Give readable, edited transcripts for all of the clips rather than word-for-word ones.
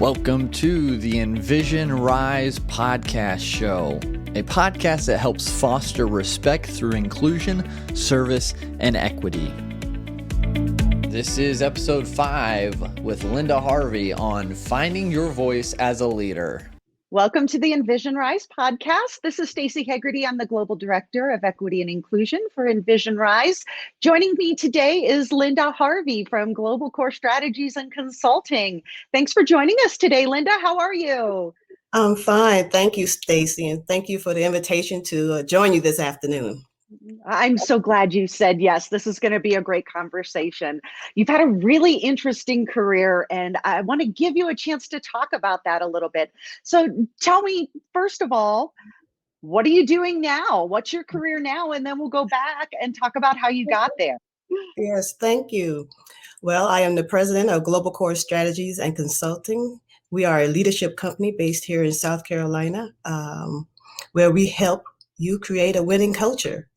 Welcome to the Envision Rise podcast show, a podcast that helps foster respect through inclusion, service, and equity. This is episode 5 with Linda Harvey on finding your voice as a leader. Welcome to the Envision Rise podcast. This is Staci Hegarty. I'm the Global Director of Equity and Inclusion for Envision Rise. Joining me today is Linda Harvey from Global Core Strategies and Consulting. Thanks for joining us today, Linda. How are you? I'm fine. Thank you, Staci, and thank you for the invitation to join you this afternoon. I'm so glad you said yes. This is going to be a great conversation. You've had a really interesting career, and I want to give you a chance to talk about that a little bit. So tell me, first of all, what are you doing now? What's your career now? And then we'll go back and talk about how you got there. Yes, thank you. Well, I am the president of Global Core Strategies and Consulting. We are a leadership company based here in South Carolina, where we help you create a winning culture.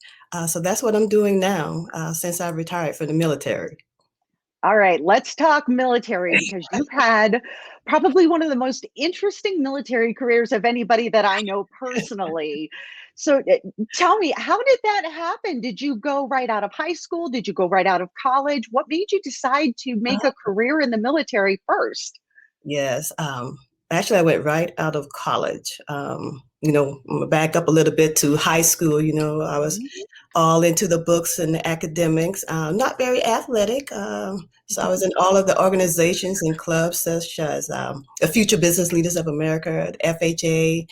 So that's what I'm doing now since I've retired from the military. All right, let's talk military, because you've had probably one of the most interesting military careers of anybody that I know personally. So tell me, how did that happen? Did you go right out of high school? Did you go right out of college? What made you decide to make a career in the military first? Yes, actually, I went right out of college. Back up a little bit to high school. I was all into the books and the academics, not very athletic. So I was in all of the organizations and clubs such as the Future Business Leaders of America, the FHA,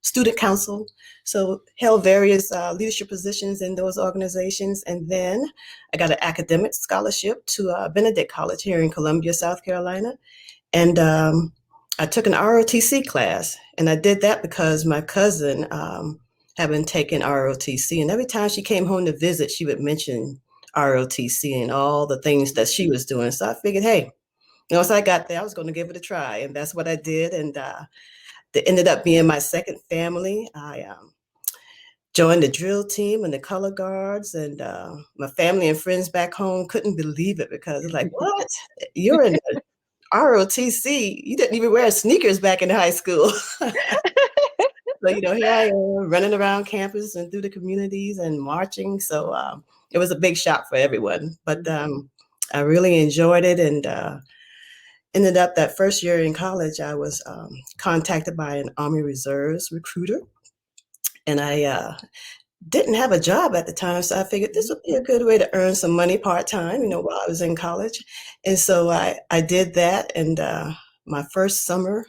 Student Council. So held various leadership positions in those organizations. And then I got an academic scholarship to Benedict College here in Columbia, South Carolina. And I took an ROTC class, and I did that because my cousin had been taking ROTC, and every time she came home to visit, she would mention ROTC and all the things that she was doing. So I figured, hey, once I got there, I was going to give it a try, and that's what I did. And it ended up being my second family. I joined the drill team and the color guards, and my family and friends back home couldn't believe it because it's like, what? You're in the ROTC, you didn't even wear sneakers back in high school. So, here I am running around campus and through the communities and marching. So it was a big shock for everyone, but I really enjoyed it, and ended up that first year in college, I was contacted by an Army Reserves recruiter, and I didn't have a job at the time, so I figured this would be a good way to earn some money part-time, while I was in college. And so I did that, and my first summer,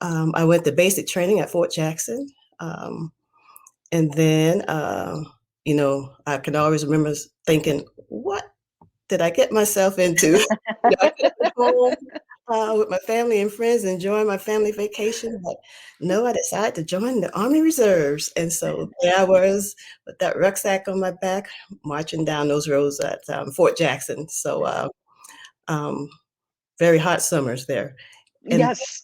I went to basic training at Fort Jackson. And then, I can always remember thinking, what did I get myself into? I could have been home with my family and friends, enjoying my family vacation. But no, I decided to join the Army Reserves. And so there I was with that rucksack on my back, marching down those roads at Fort Jackson. So very hot summers there. And Yes.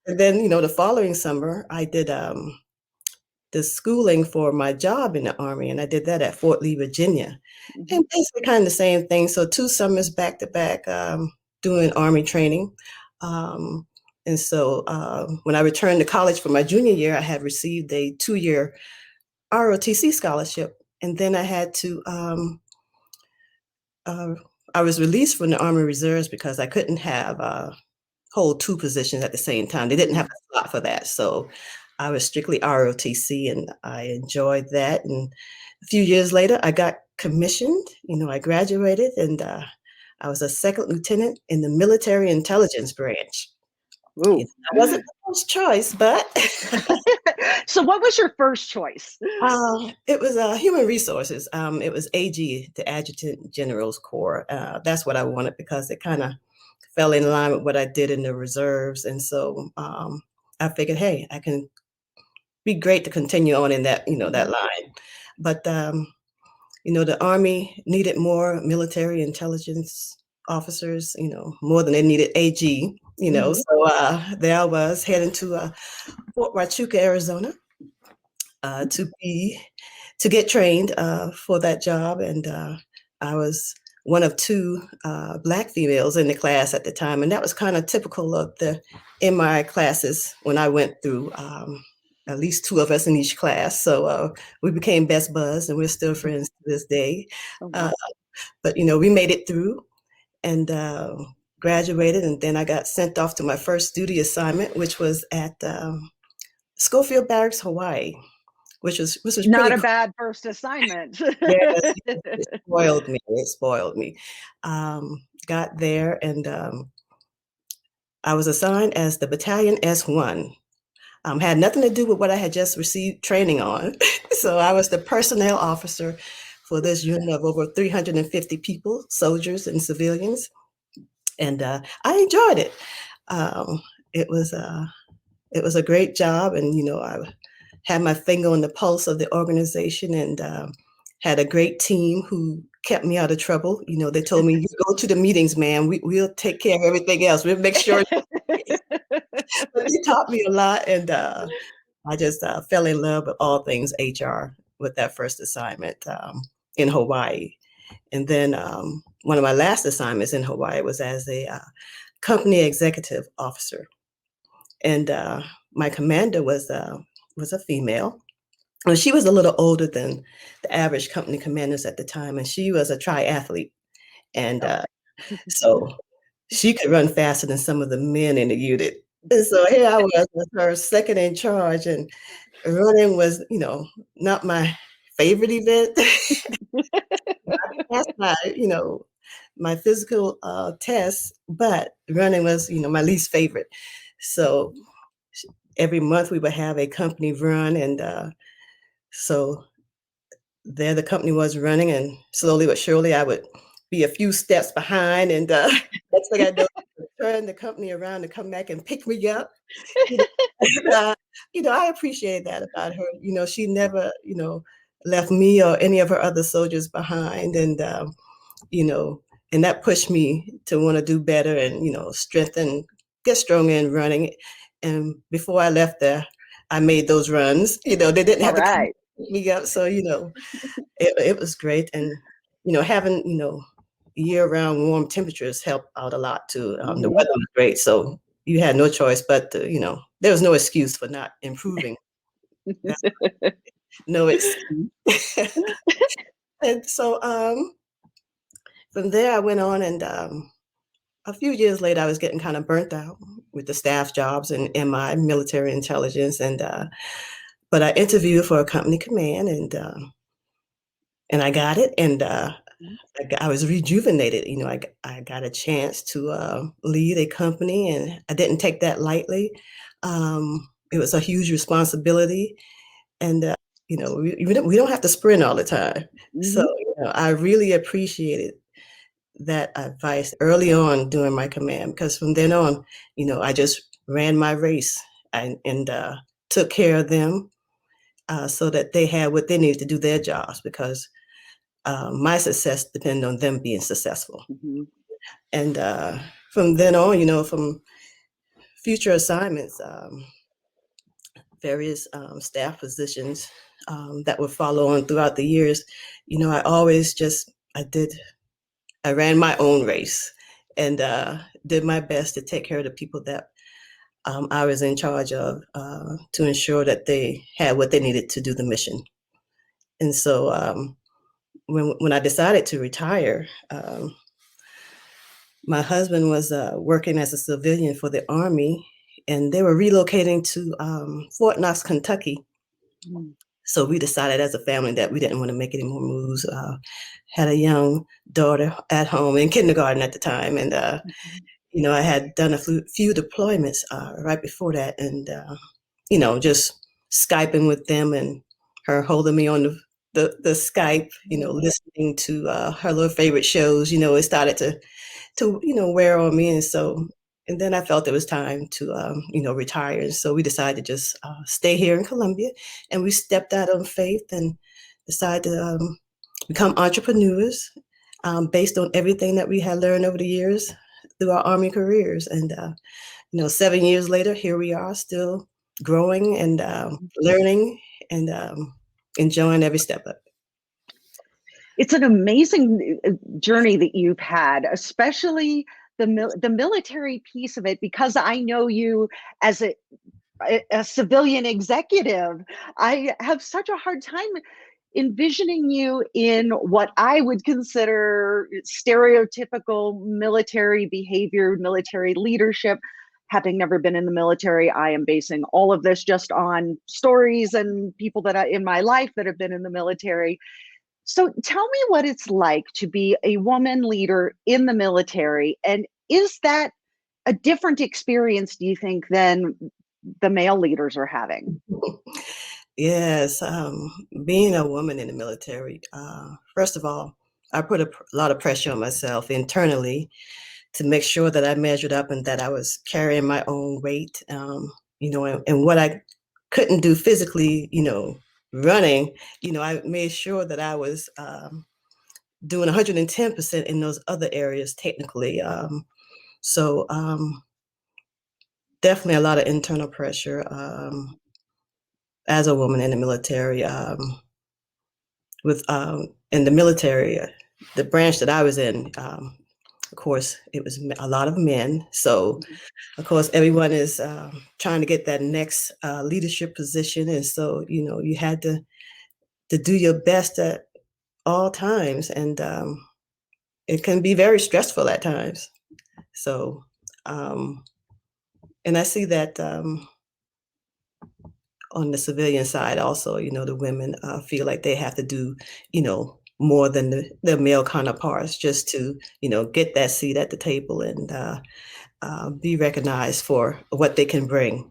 And then, the following summer, I did the schooling for my job in the Army, and I did that at Fort Lee, Virginia. And basically kind of the same thing. So 2 summers back to back doing Army training. And so when I returned to college for my junior year, I had received a 2-year ROTC scholarship. And then I had to, I was released from the Army Reserves because I couldn't hold 2 positions at the same time. They didn't have a slot for that. So I was strictly ROTC, and I enjoyed that. And a few years later, I got commissioned. I graduated, and I was a second lieutenant in the military intelligence branch. Ooh. I wasn't the first choice, but. So what was your first choice? It was human resources. It was AG, the Adjutant General's Corps. That's what I wanted because it kind of fell in line with what I did in the reserves. And so I figured, hey, I can be great to continue on in that, that line. But, the Army needed more military intelligence officers, more than they needed AG, So there I was heading to Fort Huachuca, Arizona, to get trained for that job. And I was one of two Black females in the class at the time, and that was kind of typical of the MI classes when I went through. At least two of us in each class, so we became best buds, and we're still friends to this day. Oh, wow. But we made it through and graduated, and then I got sent off to my first duty assignment, which was at Schofield Barracks, Hawaii, which was Not pretty a cool. bad first assignment. Yes, it spoiled me. It spoiled me. Got there, and I was assigned as the Battalion S1. Had nothing to do with what I had just received training on. So I was the personnel officer for this unit of over 350 people, soldiers and civilians, and I enjoyed it. It was a great job, and I had my finger on the pulse of the organization, and had a great team who kept me out of trouble. They told me, "You go to the meetings, man. We'll take care of everything else. We'll make sure." But they taught me a lot, and I just fell in love with all things HR with that first assignment in Hawaii. And then one of my last assignments in Hawaii was as a company executive officer. And my commander was a female. Well, she was a little older than the average company commanders at the time, and she was a triathlete. And so she could run faster than some of the men in the unit. And so here I was with her second in charge, and running was, not my favorite event. That's my physical test, but running was, my least favorite. So every month we would have a company run, and so there the company was running, and slowly but surely I would be a few steps behind, and next thing I know, turn the company around to come back and pick me up. I appreciate that about her. She never, left me or any of her other soldiers behind, and and that pushed me to want to do better and strengthen, get stronger in running. And before I left there, I made those runs. They didn't have to come pick me up, so it was great, and having year-round warm temperatures helped out a lot too. The weather was great, so you had no choice but to, there was no excuse for not improving. No excuse. And so from there I went on, and a few years later I was getting kind of burnt out with the staff jobs and MI, military intelligence, and but I interviewed for a company command, and I got it, and I was rejuvenated. I got a chance to lead a company, and I didn't take that lightly. It was a huge responsibility, and we don't have to sprint all the time. So I really appreciated that advice early on during my command, because from then on, I just ran my race and took care of them so that they had what they needed to do their jobs, because my success depended on them being successful. And from then on, from future assignments, various staff positions that would follow on throughout the years, I always I ran my own race and did my best to take care of the people that I was in charge of, to ensure that they had what they needed to do the mission. And so when I decided to retire, my husband was working as a civilian for the Army, and they were relocating to Fort Knox, Kentucky. So we decided as a family that we didn't want to make any more moves. Had a young daughter at home in kindergarten at the time, and I had done a few deployments right before that, and just Skyping with them, and her holding me on the Skype, listening to her little favorite shows. It started to wear on me, and then I felt it was time to retire. And so we decided to just stay here in Columbia, and we stepped out on faith and decided to become entrepreneurs based on everything that we had learned over the years through our Army careers. And 7 years later, here we are, still growing and learning and enjoying every step of it. It's an amazing journey that you've had, especially the military piece of it, because I know you as a civilian executive. I have such a hard time envisioning you in what I would consider stereotypical military behavior, military leadership. Having never been in the military, I am basing all of this just on stories and people that in my life that have been in the military. So tell me what it's like to be a woman leader in the military. And is that a different experience, do you think, than the male leaders are having? Yes, being a woman in the military, first of all, I put a lot of pressure on myself internally to make sure that I measured up and that I was carrying my own weight, and what I couldn't do physically, running, I made sure that I was doing 110% in those other areas technically. So definitely a lot of internal pressure as a woman in the military. With in the military, the branch that I was in, of course, it was a lot of men. So, of course, everyone is trying to get that next leadership position, and so you had to do your best at all times, and it can be very stressful at times. So, and I see that on the civilian side also, the women feel like they have to do, more than their male counterparts just to, get that seat at the table and be recognized for what they can bring.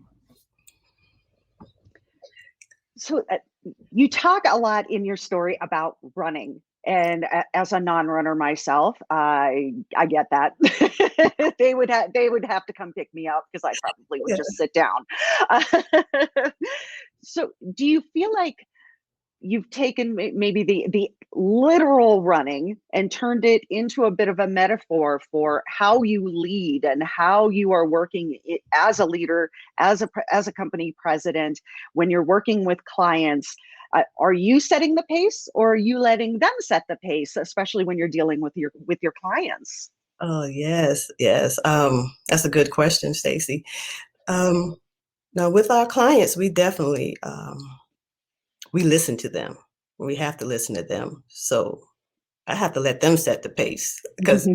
So you talk a lot in your story about running. And as a non-runner myself, I get that. They would have to come pick me up because I probably would Yeah. just sit down. So do you feel like you've taken maybe the literal running and turned it into a bit of a metaphor for how you lead and how you are working as a leader, as a company president, when you're working with clients? Are you setting the pace, or are you letting them set the pace, especially when you're dealing with your clients? Oh, yes, yes. That's a good question, Staci. Now, with our clients, we definitely we listen to them. We have to listen to them. So I have to let them set the pace because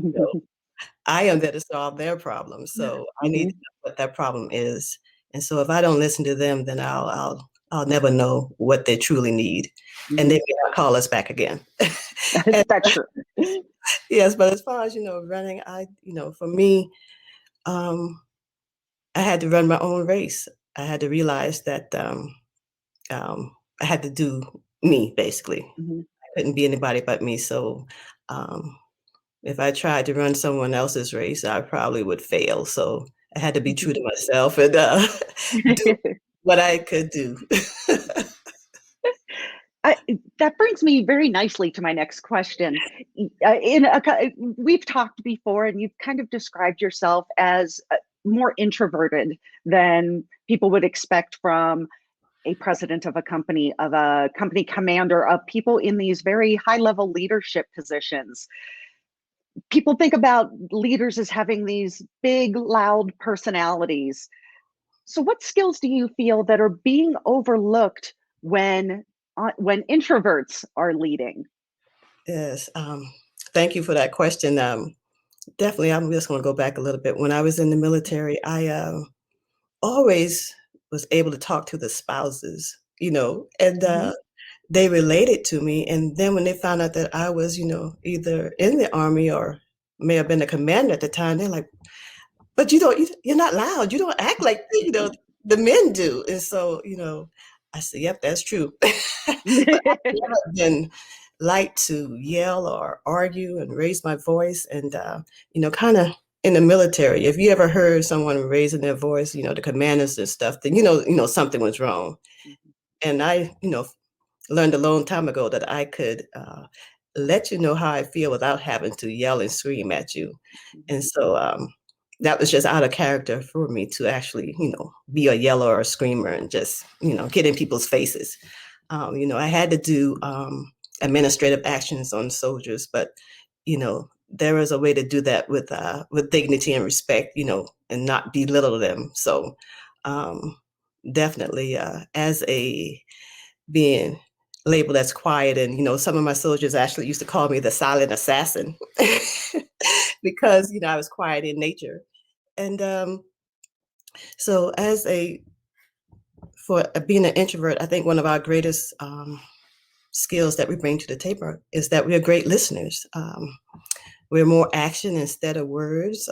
I am there to solve their problems. So I need to know what that problem is. And so if I don't listen to them, then I'll never know what they truly need. And they may not call us back again. And, That's true. yes, but as far as running, for me, I had to run my own race. I had to realize that I had to do me basically. I couldn't be anybody but me. So um, if I tried to run someone else's race, I probably would fail. So I had to be true to myself and do what I could do. That brings me very nicely to my next question. We've talked before, and you've kind of described yourself as more introverted than people would expect from a president of a company commander, of people in these very high-level leadership positions. People think about leaders as having these big, loud personalities. So what skills do you feel that are being overlooked when introverts are leading? Yes. Thank you for that question. Definitely, I'm just going to go back a little bit. When I was in the military, I always was able to talk to the spouses, and they related to me. And then when they found out that I was, either in the army or may have been a commander at the time, they're like, "But you're not loud. You don't act like the men do." And so, I said, "Yep, that's true." But I've never been like to yell or argue and raise my voice, and kind of in the military, if you ever heard someone raising their voice, the commanders and stuff, then something was wrong. And I, learned a long time ago that I could let you know how I feel without having to yell and scream at you. And so that was just out of character for me to actually, be a yeller or a screamer and just, get in people's faces. I had to do administrative actions on soldiers, but there is a way to do that with dignity and respect, and not belittle them. So definitely, as a being labeled as quiet, and some of my soldiers actually used to call me the silent assassin because I was quiet in nature. And so for being an introvert, I think one of our greatest skills that we bring to the table is that we are great listeners. We're more action instead of words,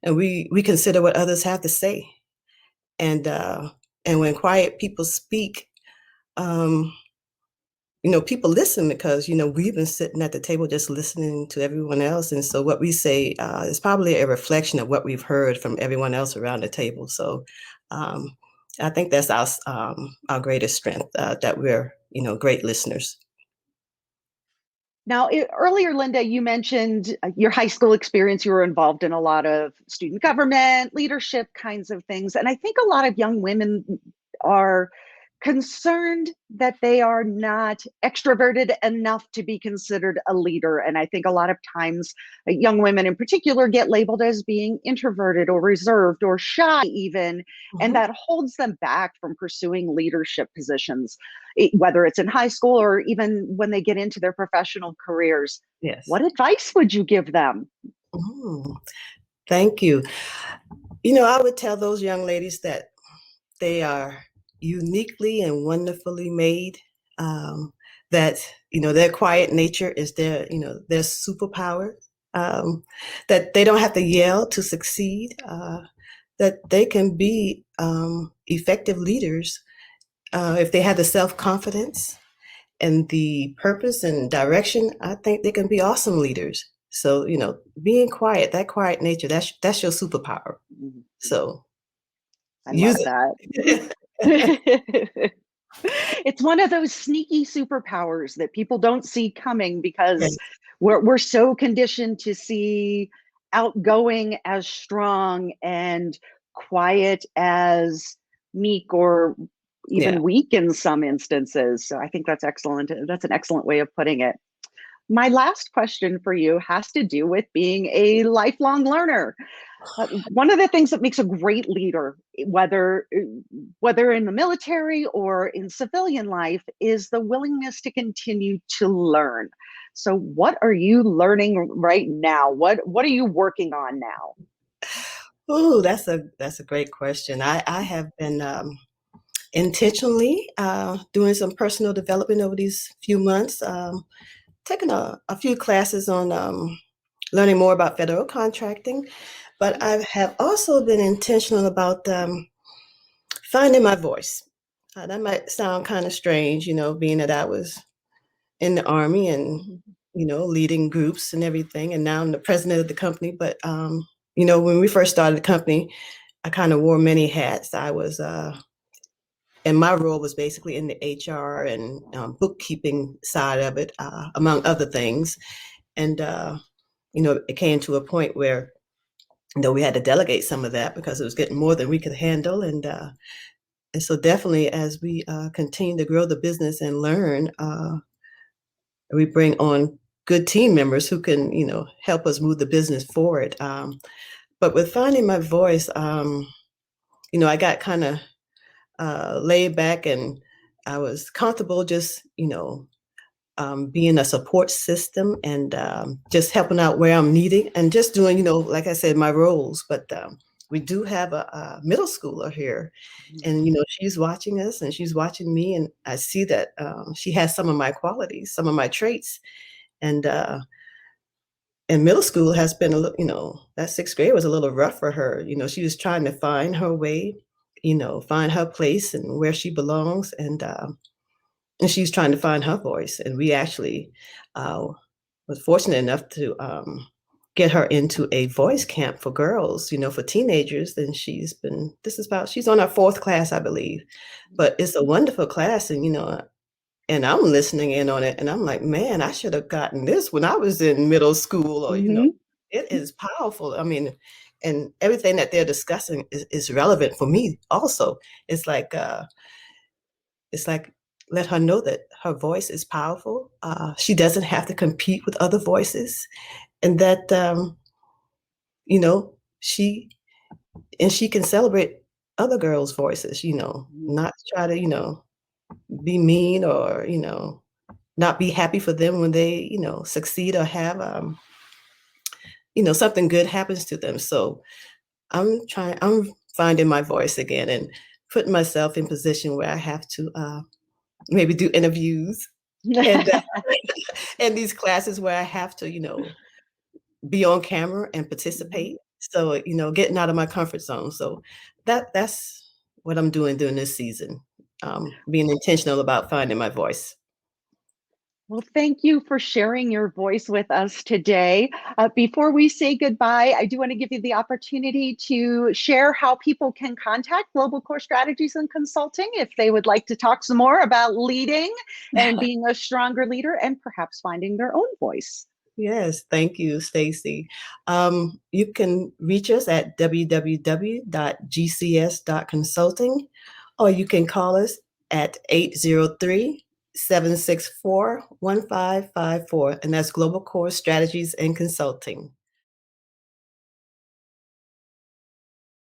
and we consider what others have to say. And when quiet people speak, people listen because we've been sitting at the table just listening to everyone else, and so what we say is probably a reflection of what we've heard from everyone else around the table. So I think that's our greatest strength, that we're great listeners. Now, earlier, Linda, you mentioned your high school experience. You were involved in a lot of student government, leadership kinds of things. And I think a lot of young women are concerned that they are not extroverted enough to be considered a leader. And I think a lot of times young women in particular get labeled as being introverted or reserved or shy even, and that holds them back from pursuing leadership positions, whether it's in high school or even when they get into their professional careers. Yes. What advice would you give them? Thank you. I would tell those young ladies that they are uniquely and wonderfully made, that their quiet nature is their superpower, that they don't have to yell to succeed, that they can be effective leaders if they have the self-confidence and the purpose and direction. I think they can be awesome leaders. So being quiet, that quiet nature, that's your superpower. So I love that. It's one of those sneaky superpowers that people don't see coming because we're so conditioned to see outgoing as strong and quiet as meek or even weak in some instances. So I think that's excellent. That's an excellent way of putting it. My last question for you has to do with being a lifelong learner. One of the things that makes a great leader, whether in the military or in civilian life, is the willingness to continue to learn. So what are you learning right now? What are you working on now? Oh, that's a great question. I have been intentionally doing some personal development over these few months, taking a few classes on learning more about federal contracting. But I have also been intentional about finding my voice. That might sound kind of strange, being that I was in the Army and, leading groups and everything. And now I'm the president of the company. But, when we first started the company, I kind of wore many hats. I was, and my role was basically in the HR and bookkeeping side of it, among other things. And, it came to a point where we had to delegate some of that because it was getting more than we could handle. And so definitely as we continue to grow the business and learn, we bring on good team members who can, help us move the business forward. But with finding my voice, I got kind of laid back and I was comfortable just, being a support system and just helping out where I'm needed and just doing, like I said, my roles. But we do have a middle schooler here and, she's watching us and she's watching me. And I see that she has some of my qualities, some of my traits. And middle school has been, that sixth grade was a little rough for her. She was trying to find her way, find her place and where she belongs. And she's trying to find her voice. And we actually was fortunate enough to get her into a voice camp for girls, for teenagers. And she's on her fourth class, I believe. But it's a wonderful class. And, and I'm listening in on it. And I'm like, man, I should have gotten this when I was in middle school. Or, it is powerful. I mean, and everything that they're discussing is relevant for me also. It's like let her know that her voice is powerful. She doesn't have to compete with other voices, and that you know, she can celebrate other girls' voices. Not try to be mean, or not be happy for them when they succeed, or have something good happens to them. So I'm finding my voice again, and putting myself in position where I have to maybe do interviews, and and these classes where I have to be on camera and participate. So getting out of my comfort zone. So that's what I'm doing during this season. Being intentional about finding my voice. Well, thank you for sharing your voice with us today. Before we say goodbye, I do want to give you the opportunity to share how people can contact Global Core Strategies and Consulting if they would like to talk some more about leading and being a stronger leader, and perhaps finding their own voice. Yes, thank you, Staci. You can reach us at www.gcs.consulting, or you can call us at 803-764-1554, and that's Global Core Strategies and Consulting.